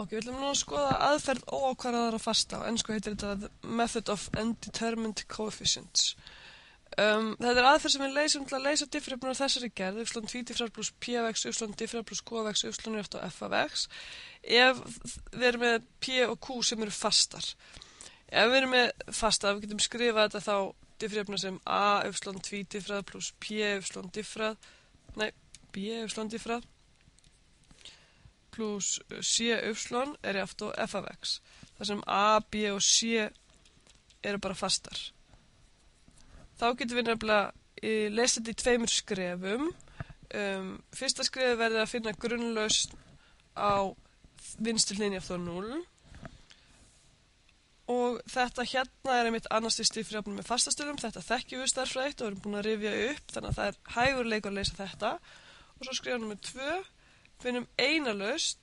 Ok, við ætlum nú að skoða aðferð óákvarðaðra fasta. Á ensku heitir þetta the method of undetermined coefficients. Þetta aðferð sem við leysum til að leysa differjöfnur á þessari gerð, y tvídiffrar pluss p af x, y diffrar pluss q af x, y er eftir f af x, ef við erum með p og q sem eru fastar. Ef við erum með fasta, við getum skrifað þetta þá differjöfnur sem a y tvídiffrað pluss p y diffrað, b y diffrað pluss c y er eftir f af x. Þar sem a, b og c eru bara fastar. Þá getum við nefnilega leyst þetta í tveimur skrefum. Fyrsta skrefi verður að finna grunnlausn á vinstri hliðinni eftir 0. Og þetta hérna er einmitt annars stigs differjöfnur með fastastöðum. Þetta þekkjum við stærðfræðilega og erum búin að rifja upp, þannig að það er hægur leikur að leysa þetta. Og svo skrifa númer 2, finnum eina lausn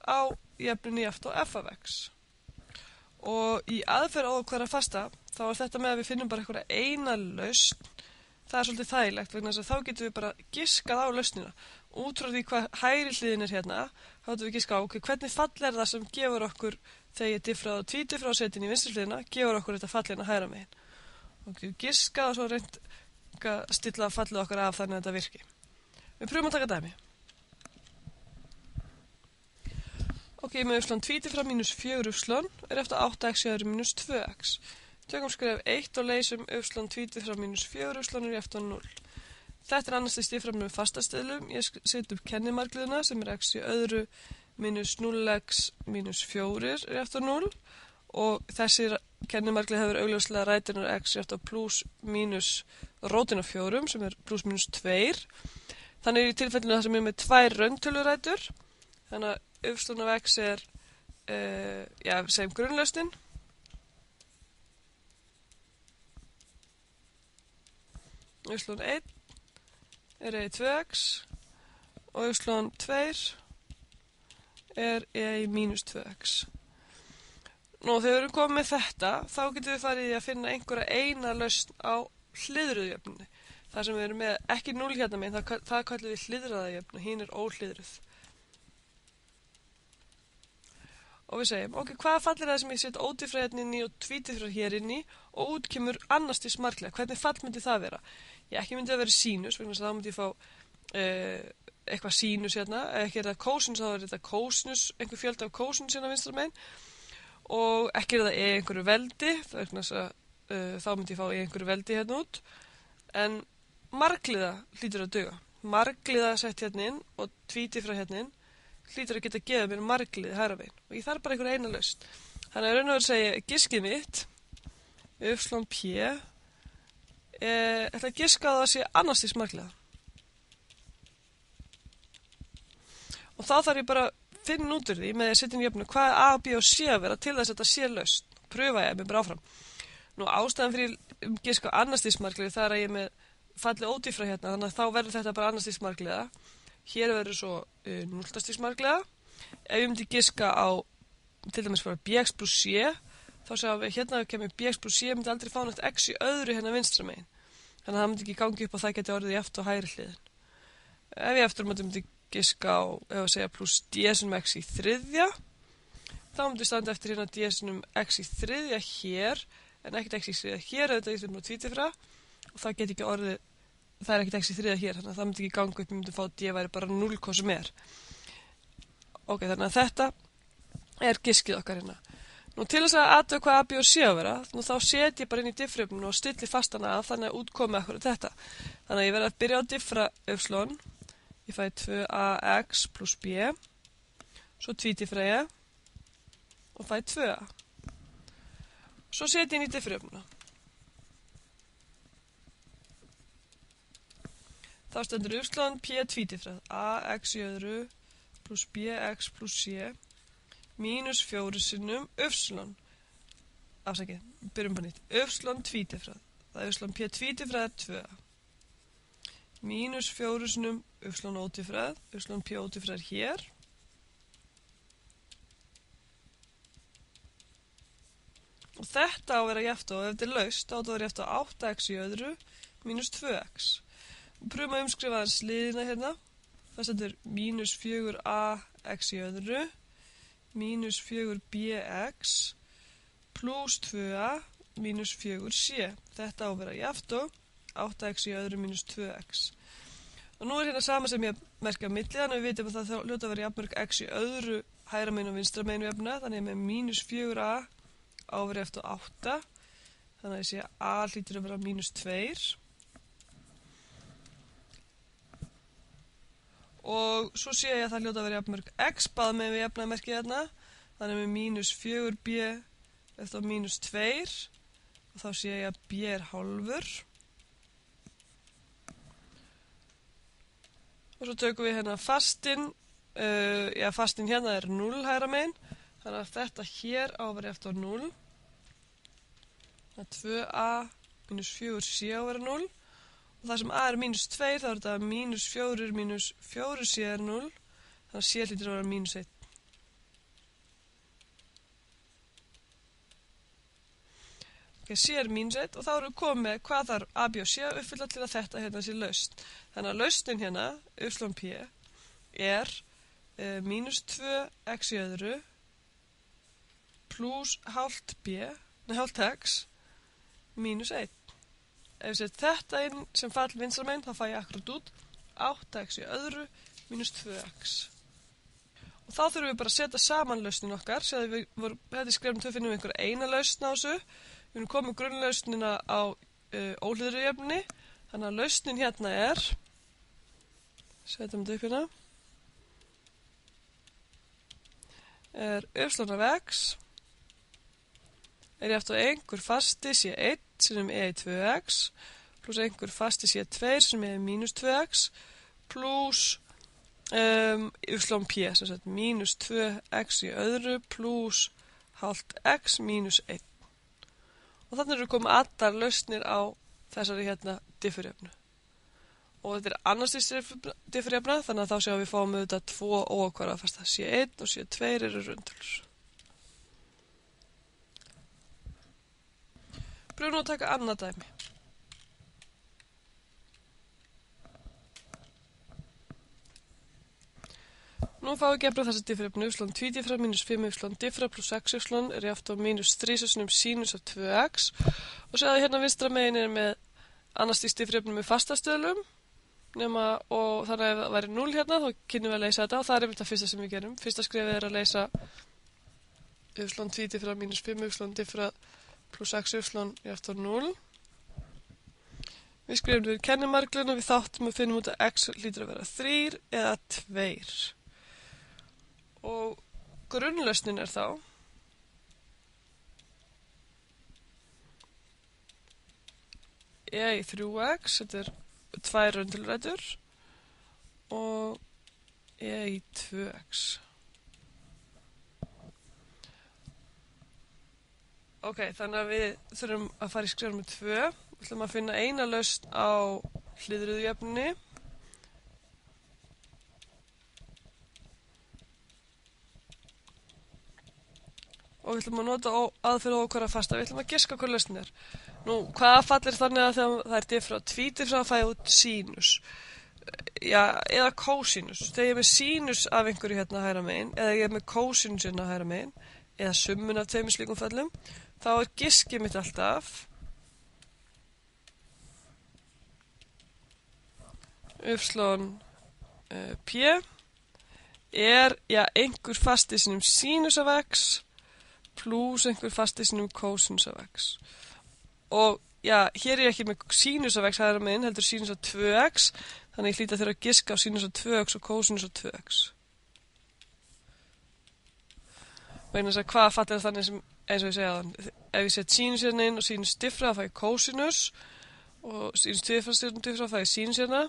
á jöfnunni eftir f af x. Og í aðferð óákvarðaðra fasta þá er þetta með að við finnum bara einhverja eina lausn. Það er svolítið þægilegt vegna þess að þá getum við bara giskað á lausnina. Út frá því hvað hægri hliðin er hérna, þá getum við giskað á hvernig fall er það sem gefur okkur þegar ég diffrað og tvídiffrað og setja inn í vinstri hliðina, gefur okkur þetta fall hérna hægra megin. Og við giskað og svo reynt að stilla fallið okkar af þannig að þetta virki. Við pröfum að taka dæmi. Ok, með y tvídiffrað mínus 4y er eftir 8x jöðru mínus 2x. Tökum skref 1 og leysum y tvídiffrað mínus 4y er eftir 0. Þetta er annars stigs differjöfnur með fastastöðlum. Ég set upp kennimargliðuna sem er x jöðru mínus 0x mínus 4 er eftir 0. Og þessi kennimarglið hefur augljóslega rætirnar x er eftir pluss mínus rótin af 4 sem er pluss mínus 2. Þannig í tilfellinu það sem er með 2 rauntölurætur. Þannig að y af x er, við segjum grunnlausnin. Y1 er e í 2x og y2 er e í mínus 2x. Nú, þegar við erum komið með þetta, þá getum við farið í að finna einhverja eina lausn á hliðruðjöfnunni. Það sem við erum með ekki 0 hérna megin, það kallum við hliðraðajöfnu, hinn er óhliðruð. Og við segjum, ok, hvaða fall er það sem ég set ódiffrað hérna inn í og tvídiffrað hér inn í og út kemur annars stigs marklega? Hvernig fall myndi það vera? Ekki myndi það vera sínus, vegna þess að þá myndi ég fá eitthvað sínus hérna, ekki er það kósinus, þá er þetta kósinus, einhver fjöldi af kósinus hérna vinstra megin. Og ekki er það einhverju veldi, vegna þess að þá myndi ég fá einhverju veldi hérna út. En margliða hlýtur að duga. Margliða sett hérna inn og tvídiffrað hérna inn hlýtur að geta gefið mér margliði hægra megin og ég þarf bara einhver eina lausn. Þannig að raun og veru segja giskið mitt y p ætla að giska að það sé annars stigs margliða. Og þá þarf ég bara að finna út úr því með að setja inn í jöfnu hvað a, b og c að vera til þess að þetta sé lausn. Pröfa ég mig bara áfram. Nú ástæðan fyrir giska annars stigs margliði það er að ég með fallið ódiffrað hérna þannig að þá verður þetta bara annars stigs margliða. Hér verður svo 0 stigs margliða. Ef ég myndi giska á til dæmis bara bx pluss c, þá sjáum við hérna kemur bx pluss c myndi aldrei fá nætt x í öðru hérna vinstra megin. Þannig að það myndi ekki gangi upp og það geti orðið í eftir og hægri hliðin. Ef ég eftir myndi giska á, ef að segja pluss d sinum x í þriðja, þá myndi standa eftir hérna d sinum x í þriðja hér, en ekkert x í þriðja hér, auðvitað ég þurfum að tvídiffra og það geti ekki orðið. Það er ekkert x í þriðja hér, þannig að það myndi ekki ganga upp, ég myndi fá að d væri bara 0 hvað sem er. Ok, þannig að þetta er giskið okkar hérna. Nú til þess að athuga hvað a, b og c að vera, nú þá set ég bara inn í diffrjöfnuna og stilli fastan að þannig að útkomi akkurat þetta. Þannig að ég verð að byrja á diffra y, ég fæ 2ax pluss b, svo tvídiffra ég og fæ 2a. Svo set ég inn í diffrjöfnuna. Þá stendur y p tvídiffrað ax jöðru pluss bx pluss c mínus 4 sinnum y. Afsakið, byrjum bara nýtt. Y tvídiffrað, það er y p tvídiffrað er 2a. Mínus 4 sinnum y ódiffrað, y p ódiffrað er hér. Og þetta á að vera jafnt og ef þetta er laust, þá á þetta að vera jafnt á 8x jöðru mínus 2x. Pröfum að umskrifa þess liðina hérna. Það stendur mínus 4a x jöðru mínus 4bx pluss 2a mínus 4c. Þetta á að vera jafnt og 8x í öðru mínus 2x. Og nú er hérna sama sem ég merkja á milli, þannig við vitum að það hljóta að vera jafnmörg x í öðru hægra megin og vinstra megin við efna, þannig með mínus 4a á að vera eftir 8, þannig að ég sé að a hlýtur að vera mínus 2. Og svo sé ég að það hljóta að vera jafnmörg x, báða megin við efnamerkið hérna, þannig með mínus 4b eftir mínus 2, og þá sé ég að b er hálfur. Og svo tökum við hérna fastinn, fastinn hérna er 0 hægra megin, þannig að þetta hér á að vera eftir 0. Þannig að 2a mínus 4c á að vera 0. Og það sem a er mínus 2, þá er þetta mínus 4 mínus 4c er 0, þannig að c hlýtur að vera mínus 1. C er mínus 1 og þá erum við komið með hvað þarf a, b og c að uppfylla til að þetta hérna sé lausn. Þannig að lausnin hérna, y er mínus 2x í öðru pluss hálft x mínus 1. Ef ég set þetta inn sem fall vinstra megin, þá fæ ég akkurat út 8x í öðru mínus 2x. Og þá þurfum við bara að setja saman lausnin okkar. Sér við þetta í skrefnum 2 finnum við einhverja eina lausn á þessu. Við erum komið grunnlausnina á óhlýðri jöfnunni, þannig að lausnin hérna er, setjum þetta upp hérna, er y af x, er jafnt á einhver fasti sé 1 sem er í 2x, pluss einhver fasti sé 2 sem er mínus 2x, pluss y p, sem sagt mínus 2x í öðru, pluss hálft x mínus 1. Og þannig erum við komið allar lausnir á þessari hérna diffurjöfnu. Og þetta er annars diffurjöfna, þannig að þá séum við fáum auðvitað 2 óákvarða fasta. C1 og C2 eru röndtölur. Pröfum nú að taka annað dæmi. Nú fáum við gefna þessa diffurjöfnu y tvídiffra mínus 5y diffra pluss 6y er jafnt á mínus 3 sínus af 2x og séðu hérna vinstra megin er með annars stigs diffurjöfnu með fastastöðlum og þannig að ef það væri 0 hérna þá kynum við að leysa þetta og það er einmitt það fyrsta sem við gerum. Fyrsta skrefið er að leysa y tvídiffra mínus 5y diffra pluss 6y er jafnt á 0. Við skrifum við kennimargluna við þáttum og finnum út að x hlýtur að vera 3 eða 2. Og grunnlausnin er þá e í 3x, þetta er 2 röndulrætur og e í 2x. Ok, þannig að við þurfum að fara í skref með 2. Við ætlum að finna eina lausn á hliðruðu jöfnunni. Og við ætlum að nota aðferð óákvarða fasta. Við ætlum að giska hvað lausnin er. Nú, hvaða fallir þannig að þegar það er diffra og tvídiffra að fæða út sínus? Já, eða kósínus. Þegar ég er með sínus af einhverju hérna hægra megin, eða ég er með kósínus hérna hægra megin, eða summun af tveimur slíkum fellum, þá er giskið mitt alltaf p er, já, einhver fasti sinum sínus af x pluss einhver fasti sinum kósinus af x. Og já, hér er ég ekki með sínus af x hægra megin, heldur sínus af 2x, þannig ég hlýt að þurfa að giska á sínus af 2x og kósinus af 2x. Vegna þess að hvaða fallir þannig sem, eins og ég segja þannig, ef ég set sínus hérna inn og sínus diffra, þá fæ ég kósinus, og sínus diffra fæ ég sínus hérna,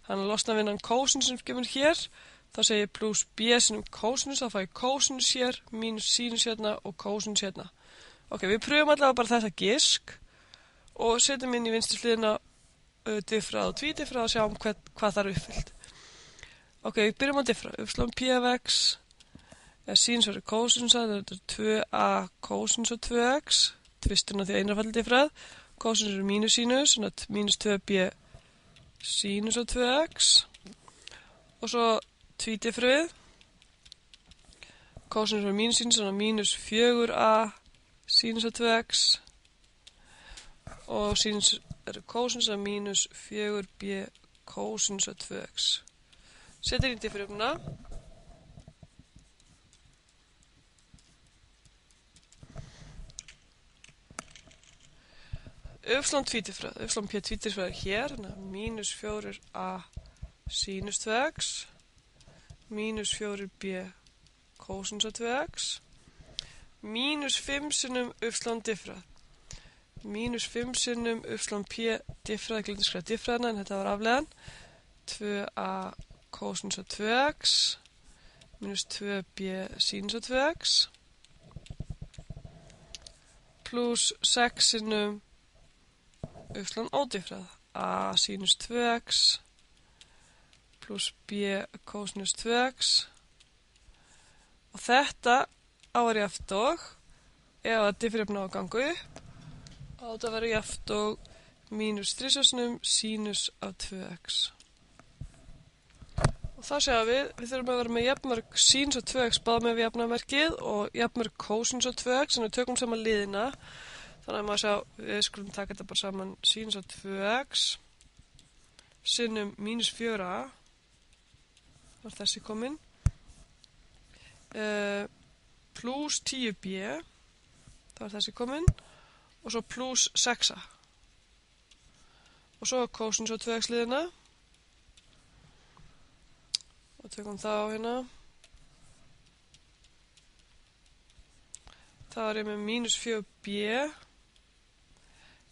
þannig að losna við hennan kósinus sem kemur hér, þá segir ég pluss b sinum kósinus, þá fæ ég kósinus hér, mínus sínus hérna og kósinus hérna. Ok, við pröfum allavega bara þetta gisk og setjum inn í vinstri hliðina diffra og tvídiffra og sjáum hvað það er uppfyllt. Ok, við byrjum á diffra. Uppslum p af x, sínus verður kósinus, þetta er 2a kósinus og 2x, tvistun á því einrafalli diffrað, kósinus er mínus sínus, þannig að mínus 2b sínus og 2x, og svo tvídiffrið, Kósinus af mínus sínus er mínus 4a sínus af 2x og sínus er kósinus af mínus 4b kósinus af 2x. Settir í differjöfnuna. Uppslán tvítifrað. Uppslán p tvítifrað er hér, mínus 4a sínus 2x mínus 4b kósinus af 2x mínus 5 sinnum uppslán diffrað. Mínus 5 sinnum uppslán p diffrað, glemdi að skrifa diffraðna en þetta var afleiðan. 2a kósinus af 2x mínus 2b sínus af 2x pluss 6 sinnum uppslán ódiffrað. A sínus 2x pluss b kósinus 2x og þetta er jafnt og ef að differjöfna á að ganga upp og þetta verður jafnt og mínus 3 sinnum sínus af 2x og það séum við þurfum að vera með jafnmörg sínus af 2x báð með jafnamerkið og jafnmörg kósinus af 2x en við tökum saman liðina þannig að maður sjá, við skulum taka þetta bara saman sínus af 2x sinnum mínus 4a var þessi komin pluss 10b það var þessi komin og svo pluss 6a og svo kósinus af 2x liðina og tökum það á hérna það er ég með mínus 4b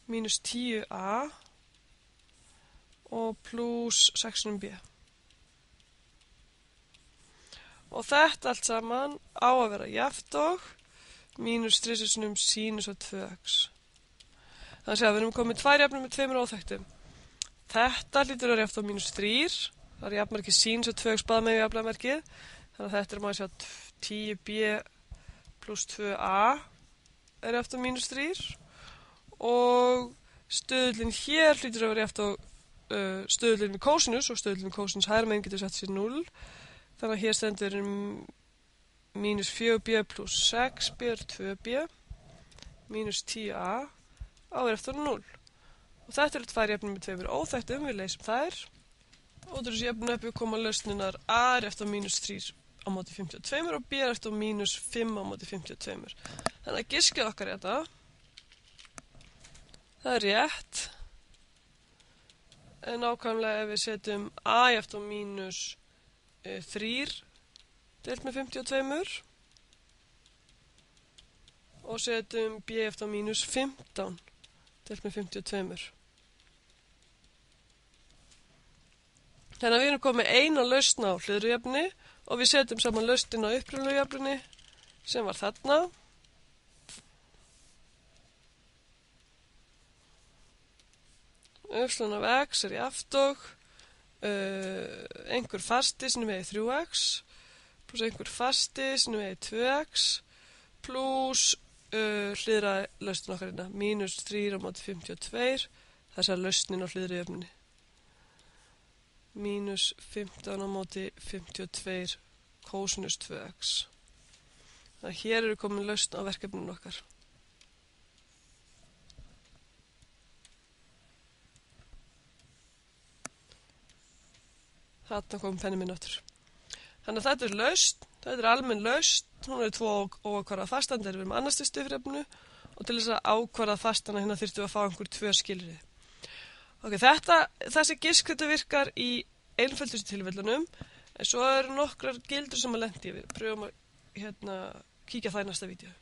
mínus 10a og pluss 6b og þetta allt saman á að vera jafnt og mínus 3 sinnum sínus af 2x. Þannig að við erum komið 2 jafnir með 2 óþekktum. Þetta hlýtur að vera jafnt á mínus 3. Það er jafnmerkið sínus af 2x báð með jafnmerkið. Þannig að þetta er maður að sjá 10b pluss 2a er jafnt á mínus 3. Og stöðullin hér hlýtur að vera jafnt á stöðullin við kósinus og stöðullin við kósinus hægra megin getur sett sér 0. Þannig að hér stendur mínus 4b pluss 6b er 2b mínus 10a er eftir 0. Og þetta eru 2 jöfnur með 2 óþekktum, við leysum þær. Og þessu jöfnum uppi koma lausninar a er eftir mínus 3 á móti 52 og b er eftir mínus 5 á móti 52. Þannig að giskið okkar þetta. Það er rétt. En nákvæmlega ef við setjum a eftir mínus 3 deilt með 52 og setjum b eftir mínus 15 deilt með 52. Þannig að við erum komið eina lausn á hliðrujöfni og við setjum saman lausnin á upprunalegu jöfnunni sem var þarna. Uppslán af x er jafnt og einhver fasti sem er 3x pluss einhver fasti sem er 2x pluss hliðra lausnin okkar hérna mínus 3 á móti 52 þess að lausnin á hliðri jöfnunni mínus 15 á móti 52 kósinus 2x þannig að hér eru komin lausn á verkefninu okkar. Þarna kom penni minn áttur. Þannig að þetta er lausn, þetta er almenn lausn, hún er 2 óákvarðað fastan, þegar við erum annars til stifrefnu og til þess að ákvarðað fastana hérna þyrftum við að fá einhver 2 skilyrði. Ok, þessi gisk þetta virkar í einföldustu tilfellunum, en svo eru nokkrar gildur sem að lendi yfir. Pröfum að kíkja það í næsta vídeo.